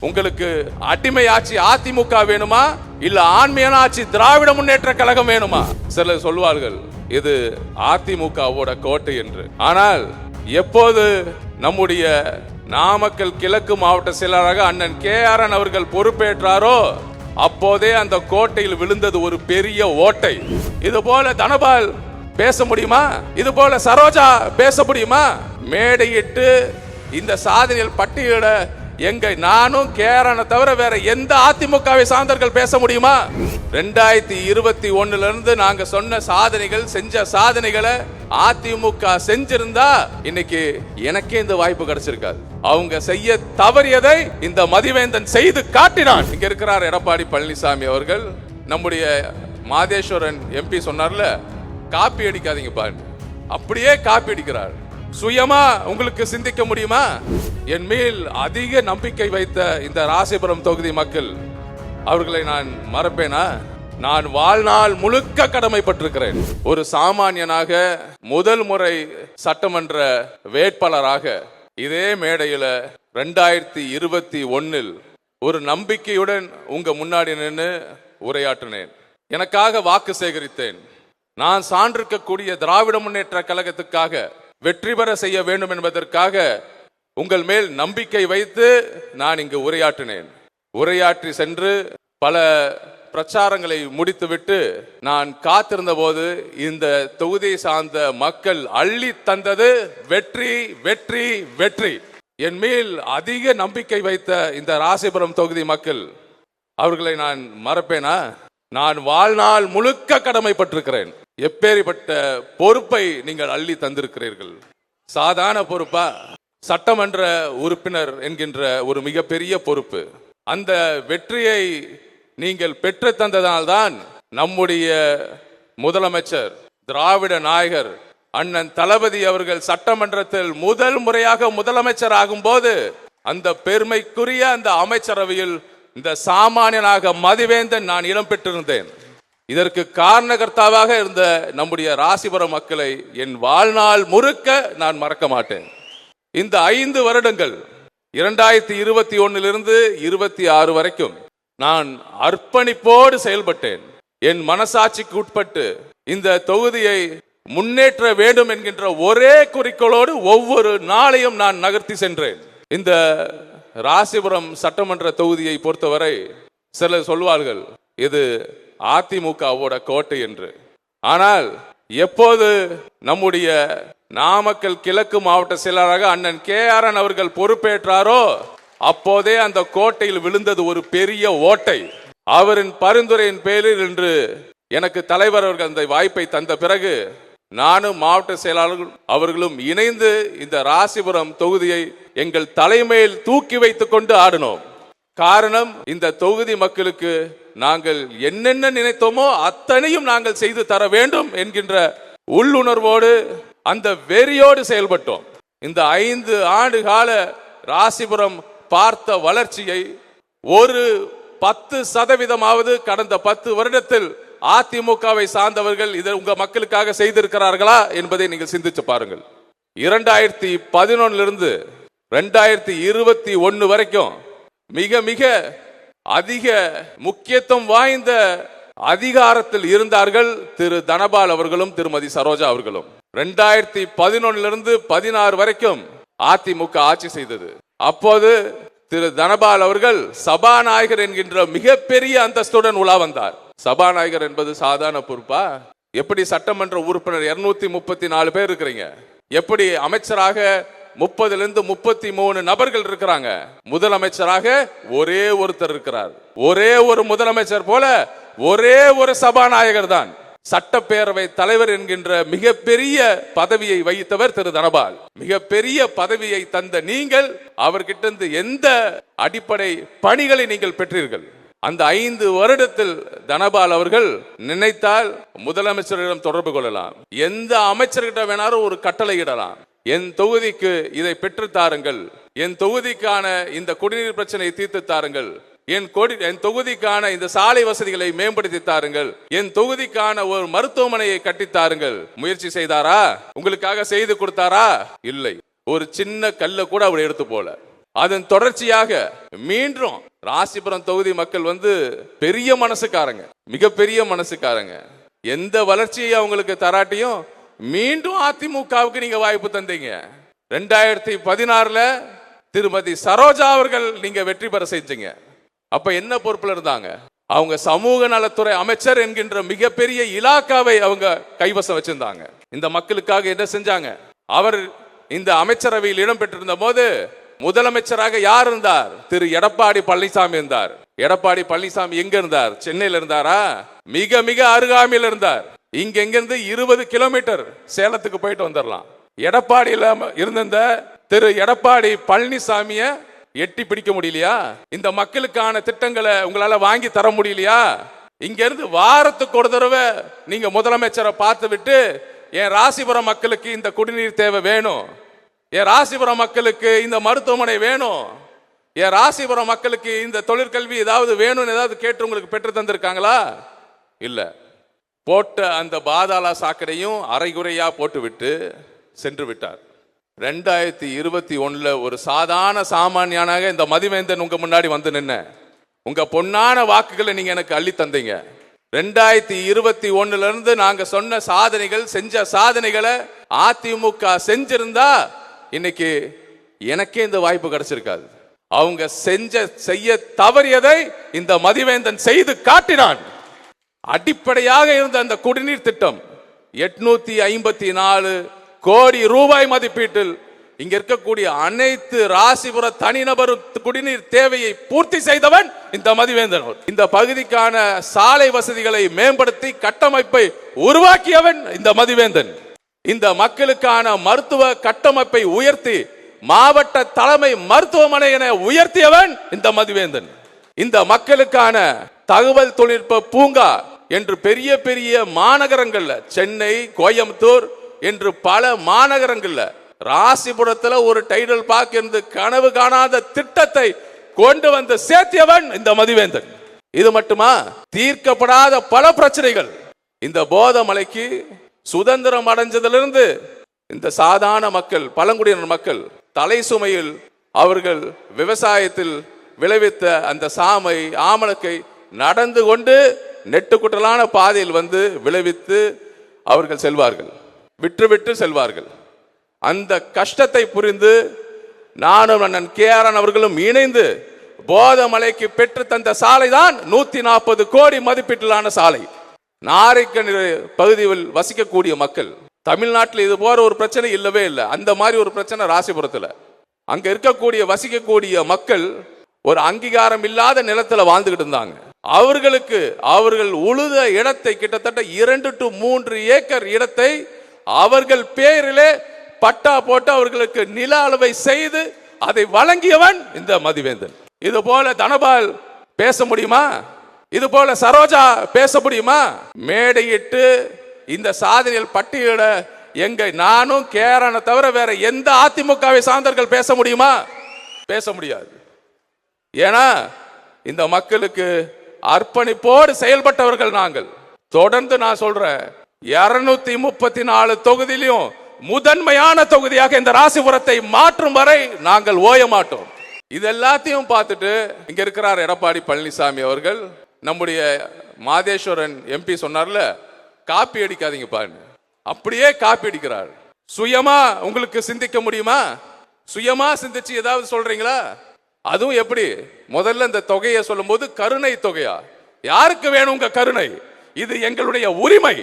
உங்களுக்கு அடிமை ஆட்சி அதிமுக வேணுமா இல்ல ஆண்மையான ஆட்சி திராவிட முன்னேற்ற கழகம் வேணுமா? சிலர் சொல்வார்கள் இது அதிமுகவோட கோட்டை என்று. ஆனால் எப்போது நம்முடைய நாமக்கல் கிழக்கு மாவட்ட செயலராக அண்ணன் KRN அவர்கள் பொறுப்பேற்றாரோ அப்போதே அந்த கோட்டையில் விழுந்தது ஒரு பெரிய ஓட்டை. இது போல தனபால் பேச முடியுமா? இது போல சரோஜா பேச முடியுமா? மேடையிட்டு இந்த சாதனைகள் பட்டியலிட எங்க நானும் KRN தவிர வேற எந்த அதிமுகவை சார்ந்தவர்கள் பேச முடியுமா? 2021 இருந்து நாங்க சொன்ன சாதனைகள், செஞ்ச சாதனைகளை அதிமுக செஞ்சிருந்தா இன்னைக்கு எனக்கே இந்த வாய்ப்பு கிடைச்சிருக்காது. அவங்க செய்ய தவறியதை இந்த மதிவேந்தன் செய்து காட்டினான். இங்க இருக்கிறார் எடப்பாடி பழனிசாமி அவர்கள். நம்முடைய மாதேஸ்வரன் MP சொன்னார்ல, காப்பி அடிக்காதீங்க பாருங்க, அப்படியே காப்பி அடிக்கிறார். சுயமா உங்களுக்கு சிந்திக்க முடியுமா? என் மேல் அதிக நம்பிக்கை வைத்த இந்த ராசிபுரம் தொகுதி மக்கள், அவர்களை நான் மறப்பேனா? நான் வாழ்நாள் முழுக்க கடமைப்பட்டிருக்கிறேன். ஒரு சாமானியனாக முதல் முறை சட்டமன்ற வேட்பாளராக இதே மேடையில 2021 ஒரு நம்பிக்கையுடன் உங்க முன்னாடி நின்று உரையாற்றினேன். எனக்காக வாக்கு சேகரித்தேன். நான் சான்றிருக்கக்கூடிய திராவிட முன்னேற்ற கழகத்துக்காக வெற்றி பெற செய்ய வேண்டும் என்பதற்காக உங்கள் மேல் நம்பிக்கை வைத்து நான் இங்கு உரையாற்றினேன். உரையாற்றி சென்று பல பிரச்சாரங்களை முடித்துவிட்டு நான் காத்திருந்த போது இந்த தொகுதியை சார்ந்த மக்கள் அள்ளி தந்தது வெற்றி, வெற்றி, வெற்றி. என் மேல் அதிக நம்பிக்கை வைத்த இந்த ராசிபுரம் தொகுதி மக்கள், அவர்களை நான் மறப்பேனா? நான் வாழ்நாள் முழுக்க கடமைப்பட்டிருக்கிறேன். எப்பேற்பட்ட பொறுப்பை நீங்கள் அள்ளி தந்திருக்கிறீர்கள். சாதாரண பொறுப்பா? சட்டமன்ற உறுப்பினர் என்கின்ற ஒரு மிகப்பெரிய பொறுப்பு. அந்த வெற்றியை நீங்கள் பெற்று தந்ததால்தான் நம்முடைய முதலமைச்சர், திராவிட நாயகர் அண்ணன் தளபதி அவர்கள் சட்டமன்றத்தில் முதல் முறையாக முதலமைச்சர் ஆகும் போது அந்த பெருமைக்குரிய அந்த அமைச்சரவையில் இந்த சாமானியனாக மதிவேந்தன் நான் இடம் பெற்றிருந்தேன். இதற்கு காரணகர்த்தாவாக இருந்த நம்முடைய ராசிபுரம் மக்களை என் வாழ்நாள் முழுக்க நான் மறக்க மாட்டேன். இந்த 5 வருடங்கள் 2021 இருந்து 26 வரைக்கும் நான் அர்ப்பணிப்போடு செயல்பட்டேன். என் மனசாட்சிக்கு உட்பட்டு இந்த தொகுதியை முன்னேற்ற வேண்டும் என்கின்ற ஒரே குறிக்கோளோடு ஒவ்வொரு நாளையும் நான் நகர்த்தி சென்றேன். இந்த ராசிபுரம் சட்டமன்ற தொகுதியை பொறுத்தவரை சிலர் சொல்வார்கள் இது அதிமுகவோட கோட்டை என்று. ஆனால் எப்போது நம்முடைய நாமக்கல் கிழக்கு மாவட்ட செயலராக அண்ணன் KRN அவர்கள் பொறுப்பேற்றாரோ அப்போதே அந்த கோட்டையில் விழுந்தது ஒரு பெரிய ஓட்டை. அவரின் பரிந்துரையின் பேரில் இன்று எனக்கு தலைவர் அவர்கள் அந்த வாய்ப்பை தந்த பிறகு நானும் மாவட்ட செயலாளர்கள் அவர்களும் இணைந்து இந்த ராசிபுரம் தொகுதியை எங்கள் தலைமையில் தூக்கி வைத்துக் கொண்டு ஆடினோம். காரணம், இந்த தொகுதி மக்களுக்கு நாங்கள் என்னென்ன நினைத்தோமோ அத்தனையும் நாங்கள் செய்து தர வேண்டும் என்கின்ற உள்ளுணர்வோடு அந்த வெறியோடு செயல்பட்டோம். இந்த 5 ஆண்டு கால ராசிபுரம் பார்த்த வளர்ச்சியை ஒரு 10% கடந்த 10 வருடத்தில் அதிமுகவை சார்ந்தவர்கள் இதை உங்க மக்களுக்காக செய்திருக்கிறார்களா என்பதை நீங்கள் சிந்திச்சு பாருங்கள். 2011 இருந்து 2021 வரைக்கும் மிக மிக அதிக முக்கியத்துவம் வாய்ந்த அதிகாரத்தில் இருந்தார்கள் திரு தனபால் அவர்களும் திருமதி சரோஜா அவர்களும். 2011 இருந்து 16 வரைக்கும் அதிமுக ஆட்சி செய்தது. அப்போது திரு தனபால் அவர்கள் சபாநாயகர் என்கின்ற மிகப்பெரிய அந்தஸ்துடன் உலா வந்தார். சபாநாயகர் என்பது சாதாரண பொறுப்பா? எப்படி சட்டமன்ற உறுப்பினர் 234 பேர் இருக்கிறீங்க, எப்படி அமைச்சராக 30 - 33 நபர்கள் இருக்கிறாங்க, முதலமைச்சராக ஒரே ஒருத்தர் இருக்கிறார். ஒரே ஒரு முதலமைச்சர் போல ஒரே ஒரு சபாநாயகர் தான். சட்டப்பேரவை தலைவர் என்கின்ற மிகப்பெரிய பதவியை வகித்தவர் திரு தனபால். மிகப்பெரிய பதவியை தந்த நீங்கள் அவர்கிட்ட எந்த அடிப்படை பணிகளை நீங்கள் பெற்றீர்கள்? அந்த 5 வருடத்தில் தனபால் அவர்கள் நினைத்தால் முதலமைச்சரிடம் தொடர்பு கொள்ளலாம், எந்த அமைச்சர்கிட்ட வேணாலும் ஒரு கட்டளை இடலாம். என் தொகுதிக்கு இதை பெற்று தாருங்கள், என் தொகுதிக்கான இந்த குடிநீர் பிரச்சனையை தீர்த்து தாருங்கள், என் தொகுதிக்கான இந்த சாலை வசதிகளை மேம்படுத்தி தாருங்கள், என் தொகுதிக்கான ஒரு மருத்துவமனையை கட்டித்தாருங்கள். முயற்சி செய்தாரா? உங்களுக்காக செய்து கொடுத்தாரா? இல்லை. ஒரு சின்ன கல்ல கூட அவர் எடுத்து போல. அதன் தொடர்ச்சியாக மீண்டும் ராசிபுரம் தொகுதி மக்கள் பெரிய மனசுக்காரங்க, மிகப்பெரிய மனசுக்காரங்க. எந்த வளர்ச்சியை அவங்களுக்கு தராட்டியும் மீண்டும் அதிமுகவுக்கு நீங்க வாய்ப்பு தந்தீங்க. 2016 திருமதி சரோஜா அவர்கள் நீங்க வெற்றி பெற செஞ்சீங்க. அப்ப என்ன பொறுப்புல இருந்தாங்க? அவங்க சமூக நலத்துறை அமைச்சர் என்கின்ற மிகப்பெரிய இலாக்காவை அவங்க கைவசம் வச்சிருந்தாங்க. இந்த மக்களுக்காக என்ன செஞ்சாங்க? அவர் இந்த அமைச்சரவையில் இடம் பெற்றிருந்த போது முதலமைச்சராக யார் இருந்தார்? திரு எடப்பாடி பழனிசாமி இருந்தார். எடப்பாடி பழனிசாமி எங்க இருந்தார்? சென்னையில் இருந்தாரா? மிக மிக அருகாமையில் இருந்தார். இங்கிருந்து 20 கிலோமீட்டர் சேலத்துக்கு போயிட்டு வந்துடலாம். எடப்பாடியில இருந்த திரு எடப்பாடி பழனிசாமிய எட்டி பிடிக்க முடியலையா? இந்த மக்களுக்கான திட்டங்களை உங்களால வாங்கி தர முடியலையா? இங்க இருந்து வாரத்துக்கு ஒரு தடவை நீங்க முதலமைச்சரை பார்த்து விட்டு, என் ராசிபுரம் மக்களுக்கு இந்த குடிநீர் தேவை வேணும், என் ராசிபுரம் மக்களுக்கு இந்த மருத்துவமனை வேணும், என் ராசிபுரம் மக்களுக்கு இந்த தொழிற்கல்வி ஏதாவது வேணும்னு ஏதாவது கேட்டு உங்களுக்கு பெற்று தந்திருக்காங்களா? இல்ல. போட்ட அந்த பாதாள சாக்கடையும் அரைகுறையா போட்டு விட்டு சென்று விட்டார். 2021 ஒரு சாதாரண சாமானியனாக இந்த மதிவேந்தன் உங்க முன்னாடி வந்து நின்ன, உங்க பொன்னான வாக்குகளை நீங்க எனக்கு அள்ளி தந்தீங்க. 2021 இருந்து நாங்க சொன்ன சாதனைகள், செஞ்ச சாதனைகளை அதிமுக செஞ்சிருந்தா இன்னைக்கு எனக்கே இந்த வாய்ப்பு கிடைச்சிருக்காது. அவங்க செய்ய தவறியதை இந்த மதிவேந்தன் செய்து காட்டினான். அடிப்படையாக இருந்த அந்த குடிநீர் திட்டம் 854 கோடி ரூபாய் மதிப்பீட்டில் இங்க இருக்கக்கூடிய அனைத்து ராசிபுர தனிநபர் குடிநீர் தேவையை பூர்த்தி செய்தவன் இந்த மதிவேந்தன். இந்த பகுதிக்கான சாலை வசதிகளை மேம்படுத்தி கட்டமைப்பை உருவாக்கியவன் இந்த மதிவேந்தன். இந்த மக்களுக்கான மருத்துவ கட்டமைப்பை உயர்த்தி மாவட்ட தலைமை மருத்துவமனை என உயர்த்தியவன் இந்த மதிவேந்தன். இந்த மக்களுக்கான தகவல் தொழில்நுட்ப பூங்கா என்று பெரிய பெரிய மாநகரங்கள்ல, சென்னை, கோயம்புத்தூர் என்று பல மாநகரங்கள்ல, ராசிபுரத்துல ஒரு டைடல் பார்க் என்று கனவு காணாத திட்டத்தை கொண்டு வந்து சேர்த்தியவன் இந்த மதிவேந்தன். இது மட்டுமா? தீர்க்கப்படாத பல பிரச்சனைகள். இந்த போதமலைக்கு சுதந்திரம் அடைஞ்சதிலிருந்து இந்த சாதாரண மக்கள், பழங்குடியினர் மக்கள் தலை சுமையில் அவர்கள் விவசாயத்தில் விளைவித்த அந்த சாமை, ஆமணக்கை நடந்து கொண்டு நெட்டுக்குட்டலான பாதையில் விளைவித்து அவர்கள் செல்வார்கள், விற்றுவிட்டு செல்வார்கள். அந்த கஷ்டத்தை புரிந்து நானும் அண்ணன் KRN அவர்களும் இணைந்து போதமலைக்கு பெற்று தந்த சாலை தான் 140 கோடி மதிப்பீட்டிலான சாலை. நாரைக்கணி பகுதியில் வசிக்கக்கூடிய மக்கள், தமிழ்நாட்டில் இது போற ஒரு பிரச்சனை இல்லவே இல்லை. அந்த மாதிரி ஒரு பிரச்சனை ராசிபுரத்துல. அங்க இருக்கக்கூடிய வசிக்கக்கூடிய மக்கள் ஒரு அங்கீகாரம் இல்லாத நிலத்துல வாழ்ந்துகிட்டு இருந்தாங்க. அவர்களுக்கு அவர்கள் உழுத இடத்தை கிட்டத்தட்ட 2 to 3 ஏக்கர் இடத்தை அவர்கள் பேரிலே பட்டா போட்டு அவர்களுக்கு நில அளவை செய்து அதை வழங்கியவன் இந்த மதிவேந்தன். இது போல தனபால் பேச முடியுமா? இது போல சரோஜா பேச முடியுமா? மேடையிட்டு இந்த சாதனைகள் பட்டியலிட எங்க நானும் KRN தவிர வேற எந்த அதிமுகவை சார்ந்தவர்கள் பேச முடியுமா? பேச முடியாது. ஏன்னா இந்த மக்களுக்கு அர்ப்பணிப்போடு செயல்பட்டவர்கள் நாங்கள். தொடர்ந்து நான் சொல்றேன், 234 தொகுதியிலும் முதன்மையான தொகுதியாக இந்த ராசிபுரத்தை மாற்றும் வரை நாங்கள் ஓய மாட்டோம். இது எல்லாத்தையும் பார்த்துட்டு இங்க இருக்கிறார் எடப்பாடி பழனிசாமி அவர்கள். நம்முடைய மாதேஸ்வரன் MP சொன்னார்ல, காப்பி அடிக்காதீங்க பாருங்க, அப்படியே காப்பி அடிக்கிறார். சுயமா உங்களுக்கு சிந்திக்க முடியுமா? சுயமா சிந்திச்சு ஏதாவது சொல்றீங்களா? அதுவும் எப்படி? முதல்ல இந்த தொகையை சொல்லும் போது கருணை தொகையா? யாருக்கு வேணும் உங்க கருணை? இது எங்களுடைய உரிமை.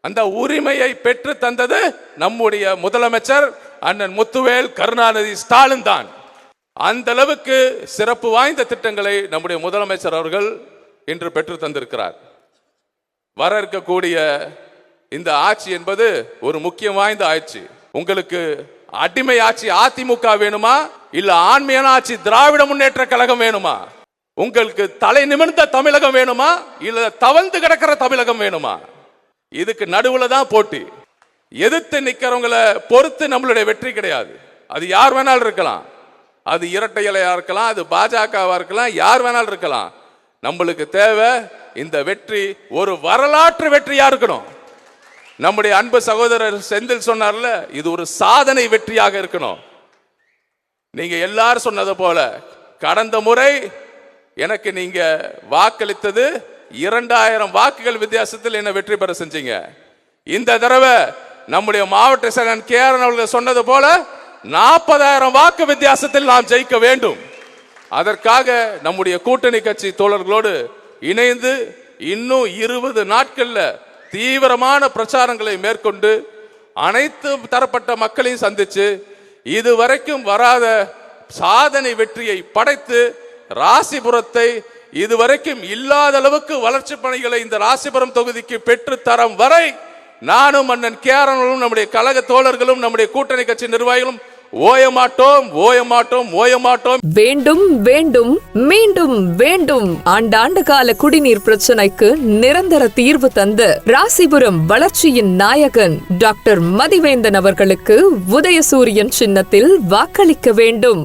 அந்த உரிமையை பெற்று தந்தது நம்முடைய முதலமைச்சர் அண்ணன் முத்துவேல் கருணாநிதி ஸ்டாலின் தான். அந்த அளவுக்கு சிறப்பு வாய்ந்த திட்டங்களை நம்முடைய முதலமைச்சர் அவர்கள் இன்று பெற்று தந்திருக்கிறார். வர இருக்கக்கூடிய இந்த ஆட்சி என்பது ஒரு முக்கியம் வாய்ந்த ஆட்சி. உங்களுக்கு அடிமை ஆட்சி அதிமுக வேணுமா, இல்ல ஆண்மையான ஆட்சி திராவிட முன்னேற்ற கழகம் வேணுமா? உங்களுக்கு தலை நிமிர்ந்த தமிழகம் வேணுமா, இல்ல தவழ்ந்து கிடக்கிற தமிழகம் வேணுமா? இதுக்கு நடுவுல தான் போட்டி. எதிர்த்து நிக்கிறவங்களை பொறுத்து நம்மளுடைய வெற்றி கிடையாது. அது யார் வேணாலும் இருக்கலாம், அது இரட்டை இலையா இருக்கலாம், அது பாஜகவா இருக்கலாம், யார் வேணாலும் இருக்கலாம். நம்மளுக்கு தேவை இந்த வெற்றி ஒரு வரலாற்று வெற்றியா இருக்கணும். நம்முடைய அன்பு சகோதரர் செந்தில் சொன்னார்ல, இது ஒரு சாதனை வெற்றியாக இருக்கணும். நீங்க எல்லாரும் சொன்னது போல கடந்த முறை எனக்கு நீங்க வாக்களித்தது 2000 வாக்குகள் வித்தியாசத்தில் என்ன வெற்றி பெற செஞ்சீங்க. இந்த தடவை நம்முடைய மாவட்ட செயலர் கேரன் அவர்கள் சொன்னது போல 40,000 வாக்கு வித்தியாசத்தில் நாம் ஜெயிக்க வேண்டும். அதற்காக நம்முடைய கூட்டணி கட்சி தோழர்களோடு இணைந்து இன்னும் 20 நாட்கள்ல தீவிரமான பிரச்சாரங்களை மேற்கொண்டு அனைத்து தரப்பட்ட மக்களையும் சந்திச்சு இதுவரைக்கும் வராத சாதனை வெற்றியை படைத்து ராசிபுரத்தை இதுவரைக்கும் இல்லாத அளவுக்கு வளர்ச்சி பணிகளை இந்த ராசிபுரம் தொகுதிக்கு பெற்று தரம் வரை நானும் அண்ணன் கேரனும் நம்முடைய கழக தோழர்களும் நம்முடைய கூட்டணி கட்சி நிர்வாகிகளும் ஓயமாட்டோம் ஓயமாட்டோம் ஓயமாட்டோம். வேண்டும் வேண்டும் மீண்டும் வேண்டும். ஆண்டாண்டு கால குடிநீர் பிரச்சனைக்கு நிரந்தர தீர்வு தந்து ராசிபுரம் வளர்ச்சியின் நாயகன் டாக்டர் மதிவேந்தன் அவர்களுக்கு உதயசூரியன் சின்னத்தில் வாக்களிக்க வேண்டும்.